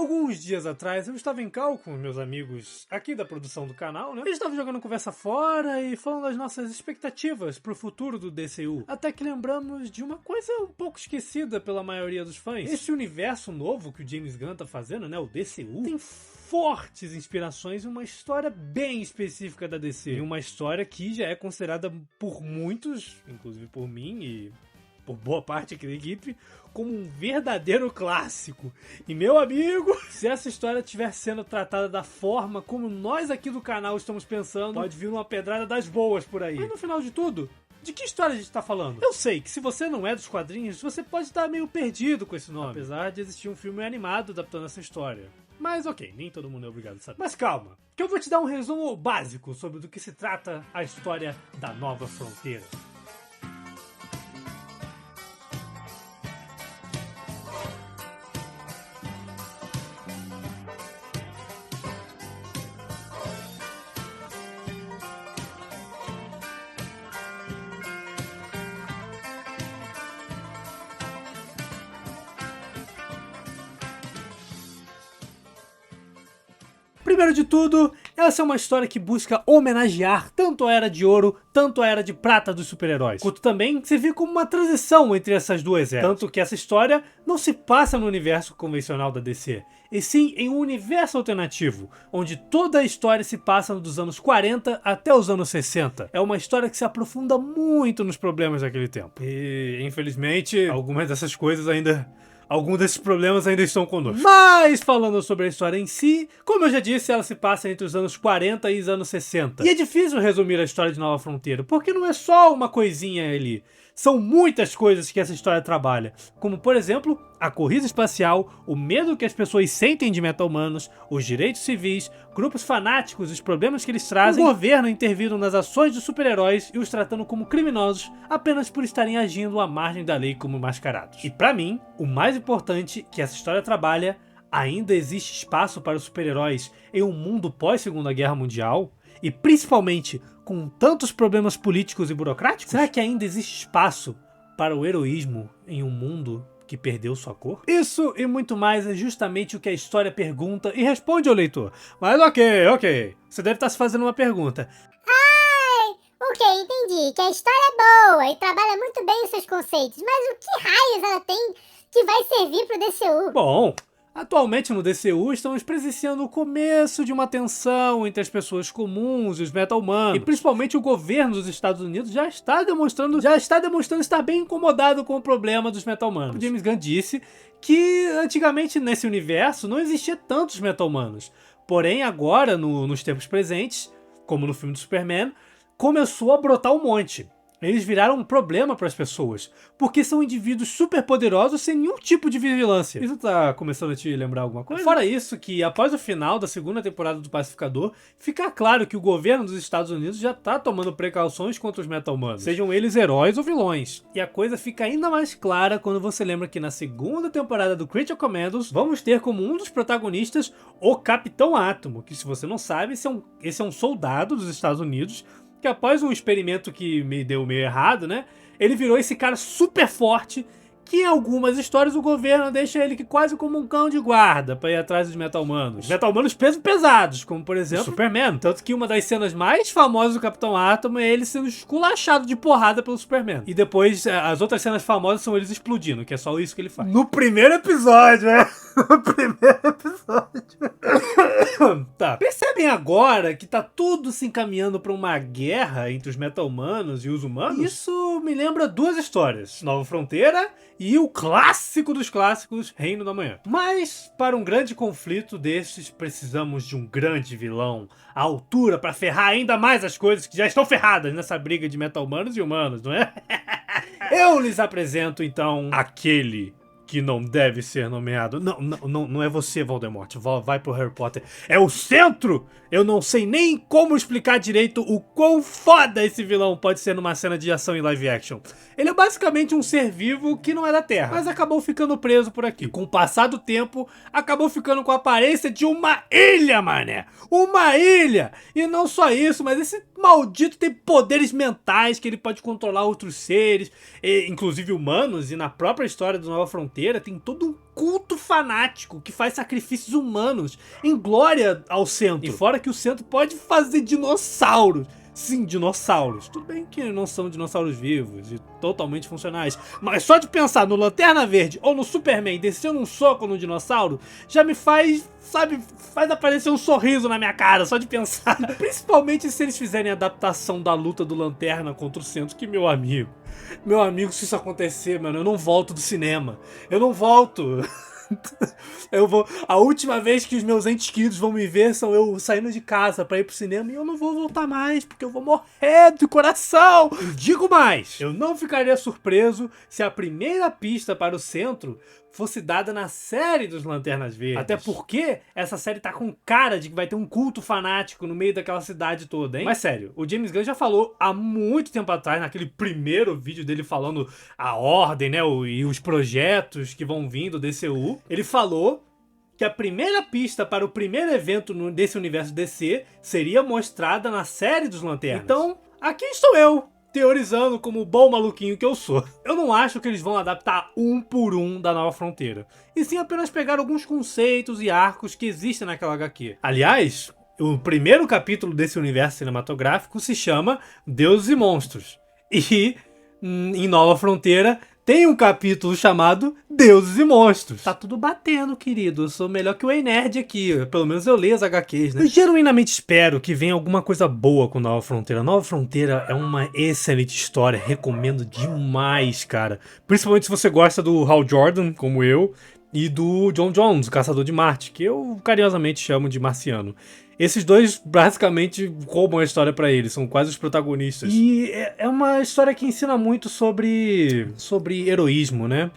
Alguns dias atrás eu estava em call com meus amigos aqui da produção do canal, né? Eles estavam jogando conversa fora e falando das nossas expectativas pro futuro do DCU. Até que lembramos de uma coisa um pouco esquecida pela maioria dos fãs. Esse universo novo que o James Gunn tá fazendo, né? O DCU, tem fortes inspirações em uma história bem específica da DC. E uma história que já é considerada por muitos, inclusive por mim e por boa parte aqui da equipe, como um verdadeiro clássico. E meu amigo, se essa história estiver sendo tratada da forma como nós aqui do canal estamos pensando, pode vir uma pedrada das boas por aí. Mas no final de tudo, de que história a gente tá falando? Eu sei que se você não é dos quadrinhos, você pode estar meio perdido com esse nome, apesar de existir um filme animado adaptando essa história. Mas ok, nem todo mundo é obrigado a saber. Mas calma, que eu vou te dar um resumo básico sobre do que se trata a história da Nova Fronteira. Primeiro de tudo, essa é uma história que busca homenagear tanto a Era de Ouro, tanto a Era de Prata dos super-heróis, quanto também servir como uma transição entre essas duas eras. Tanto que essa história não se passa no universo convencional da DC, e sim em um universo alternativo, onde toda a história se passa dos anos 40 até os anos 60. É uma história que se aprofunda muito nos problemas daquele tempo. E, infelizmente, algumas dessas coisas ainda... Alguns desses problemas ainda estão conosco. Mas, falando sobre a história em si, como eu já disse, ela se passa entre os anos 40 e os anos 60. E é difícil resumir a história de Nova Fronteira, porque não é só uma coisinha ali. São muitas coisas que essa história trabalha, como, por exemplo, a corrida espacial, o medo que as pessoas sentem de meta-humanos, os direitos civis, grupos fanáticos, os problemas que eles trazem, o governo intervindo nas ações dos super-heróis e os tratando como criminosos apenas por estarem agindo à margem da lei como mascarados. E pra mim, o mais importante que essa história trabalha, ainda existe espaço para os super-heróis em um mundo pós-Segunda Guerra Mundial? E principalmente com tantos problemas políticos e burocráticos? Será que ainda existe espaço para o heroísmo em um mundo que perdeu sua cor? Isso e muito mais é justamente o que a história pergunta e responde ao leitor. Mas ok. Você deve estar se fazendo uma pergunta. Ok, entendi. Que a história é boa e trabalha muito bem os seus conceitos. Mas o que raios ela tem que vai servir pro DCU? Bom... Atualmente no DCU estamos presenciando o começo de uma tensão entre as pessoas comuns e os meta-humanos. E principalmente o governo dos Estados Unidos já está demonstrando estar bem incomodado com o problema dos meta-humanos. O James Gunn disse que antigamente nesse universo não existia tantos meta-humanos. Porém agora, nos tempos presentes, como no filme do Superman, começou a brotar um monte. Eles viraram um problema para as pessoas, porque são indivíduos super poderosos sem nenhum tipo de vigilância. Isso tá começando a te lembrar alguma coisa? Fora isso, que após o final da segunda temporada do Pacificador, fica claro que o governo dos Estados Unidos já tá tomando precauções contra os meta-humanos, sejam eles heróis ou vilões. E a coisa fica ainda mais clara quando você lembra que na segunda temporada do Creature Commandos, vamos ter como um dos protagonistas o Capitão Átomo, que se você não sabe, esse é um soldado dos Estados Unidos, que após um experimento que me deu meio errado, né? Ele virou esse cara super forte que em algumas histórias o governo deixa ele quase como um cão de guarda pra ir atrás dos meta-humanos. Meta-humanos pesados, como por exemplo o Superman. Tanto que uma das cenas mais famosas do Capitão Átomo é ele sendo esculachado de porrada pelo Superman. E depois as outras cenas famosas são eles explodindo, que é só isso que ele faz. No primeiro episódio, né? No primeiro episódio. Tá. Percebem agora que tá tudo se encaminhando pra uma guerra entre os meta-humanos e os humanos? Isso me lembra duas histórias. Nova Fronteira e o clássico dos clássicos, Reino da Manhã. Mas, para um grande conflito desses, precisamos de um grande vilão à altura para ferrar ainda mais as coisas que já estão ferradas nessa briga de meta-humanos e humanos, não é? Eu lhes apresento, então, aquele que não deve ser nomeado. Não é você, Voldemort. Vai pro Harry Potter. É o Centro! Eu não sei nem como explicar direito o quão foda esse vilão pode ser numa cena de ação em live action. Ele é basicamente um ser vivo que não é da Terra, mas acabou ficando preso por aqui. E com o passar do tempo, acabou ficando com a aparência de uma ilha, mané! Uma ilha! E não só isso, mas esse maldito tem poderes mentais que ele pode controlar outros seres, inclusive humanos, e na própria história do Nova Fronteira Fronteira tem todo um culto fanático que faz sacrifícios humanos em glória ao centro. E fora que o centro pode fazer dinossauros. Sim, dinossauros. Tudo bem que não são dinossauros vivos e totalmente funcionais, mas só de pensar no Lanterna Verde ou no Superman descendo um soco no dinossauro já me faz, sabe, faz aparecer um sorriso na minha cara, só de pensar. Principalmente se eles fizerem a adaptação da luta do Lanterna contra o centro, que meu amigo, se isso acontecer, mano, eu não volto do cinema. Eu não volto. A última vez que os meus entes queridos vão me ver são eu saindo de casa pra ir pro cinema e eu não vou voltar mais, porque eu vou morrer de coração. E digo mais, eu não ficaria surpreso se a primeira pista para o centro fosse dada na série dos Lanternas Verdes. Até porque essa série tá com cara de que vai ter um culto fanático no meio daquela cidade toda, hein? Mas sério, o James Gunn já falou há muito tempo atrás, naquele primeiro vídeo dele falando a ordem, né, e os projetos que vão vindo do DCU, ele falou que a primeira pista para o primeiro evento desse universo DC seria mostrada na série dos Lanternas. Então, aqui estou eu, teorizando como o bom maluquinho que eu sou. Eu não acho que eles vão adaptar um por um da Nova Fronteira, e sim apenas pegar alguns conceitos e arcos que existem naquela HQ. Aliás, o primeiro capítulo desse universo cinematográfico se chama Deuses e Monstros, e em Nova Fronteira tem um capítulo chamado Deuses e Monstros. Tá tudo batendo, querido. Eu sou melhor que o Ei Nerd aqui. Pelo menos eu leio as HQs, né? Eu genuinamente espero que venha alguma coisa boa com Nova Fronteira. Nova Fronteira é uma excelente história. Recomendo demais, cara. Principalmente se você gosta do Hal Jordan, como eu, e do John Jones, o Caçador de Marte, que eu carinhosamente chamo de Marciano. Esses dois basicamente roubam a história pra eles, são quase os protagonistas. E é uma história que ensina muito sobre heroísmo, né?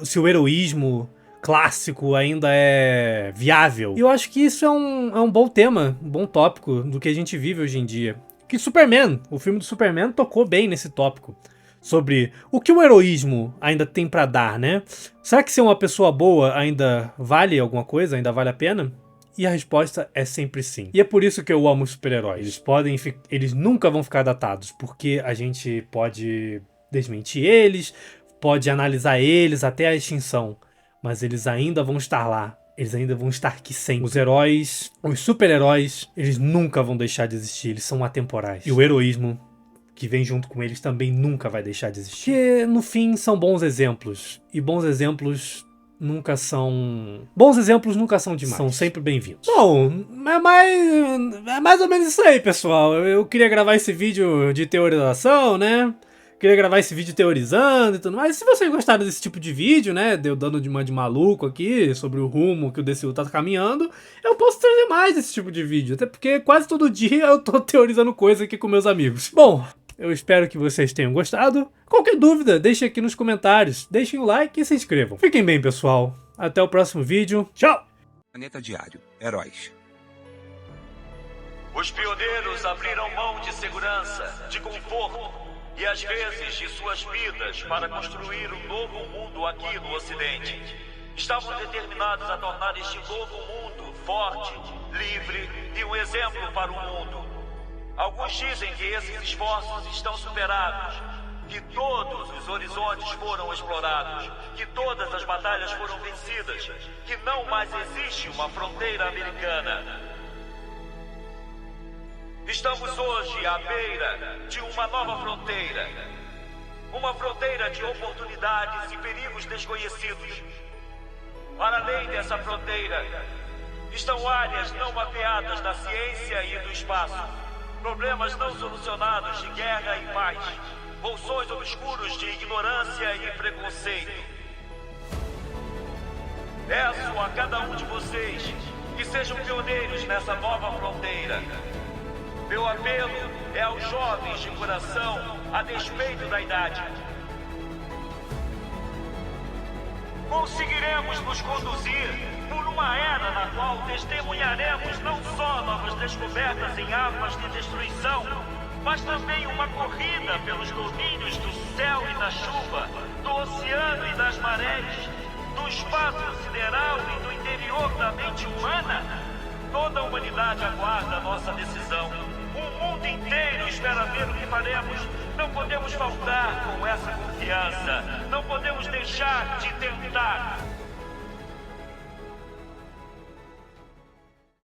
Se o heroísmo clássico ainda é viável. E eu acho que isso é um bom tema, um bom tópico do que a gente vive hoje em dia. Que Superman, o filme do Superman tocou bem nesse tópico. Sobre o que o heroísmo ainda tem pra dar, né? Será que ser uma pessoa boa ainda vale alguma coisa? Ainda vale a pena? E a resposta é sempre sim. E é por isso que eu amo os super-heróis. Eles nunca vão ficar datados, porque a gente pode desmentir eles, pode analisar eles até a extinção, mas eles ainda vão estar lá. Eles ainda vão estar aqui sempre. Os heróis, os super-heróis, eles nunca vão deixar de existir. Eles são atemporais. E o heroísmo que vem junto com eles também nunca vai deixar de existir. Porque, no fim, são bons exemplos. E bons exemplos nunca são demais. São sempre bem-vindos. Bom, é mais ou menos isso aí, pessoal. Eu queria gravar esse vídeo de teorização, né? Queria gravar esse vídeo teorizando e tudo mais. Se vocês gostaram desse tipo de vídeo, né? Deu dando de maluco aqui sobre o rumo que o DCU tá caminhando, eu posso trazer mais esse tipo de vídeo. Até porque quase todo dia eu tô teorizando coisa aqui com meus amigos. Bom, eu espero que vocês tenham gostado. Qualquer dúvida, deixem aqui nos comentários. Deixem o like e se inscrevam. Fiquem bem, pessoal. Até o próximo vídeo. Tchau! Planeta Diário. Heróis. Os pioneiros abriram mão de segurança, de conforto e às vezes de suas vidas para construir um novo mundo aqui no Ocidente. Estavam determinados a tornar este novo mundo forte, livre e um exemplo para o mundo. Alguns dizem que esses esforços estão superados, que todos os horizontes foram explorados, que todas as batalhas foram vencidas, que não mais existe uma fronteira americana. Estamos hoje à beira de uma nova fronteira. Uma fronteira de oportunidades e perigos desconhecidos. Para além dessa fronteira, estão áreas não mapeadas da ciência e do espaço. Problemas não solucionados de guerra e paz. Bolsões obscuros de ignorância e preconceito. Peço a cada um de vocês que sejam pioneiros nessa nova fronteira. Meu apelo é aos jovens de coração, a despeito da idade. Conseguiremos nos conduzir por uma era na qual testemunharemos não só novas descobertas em armas de destruição, mas também uma corrida pelos domínios do céu e da chuva, do oceano e das marés, do espaço sideral e do interior da mente humana. Toda a humanidade aguarda a nossa decisão. O mundo inteiro espera ver o que faremos, Não podemos faltar com essa confiança. Não podemos deixar de tentar.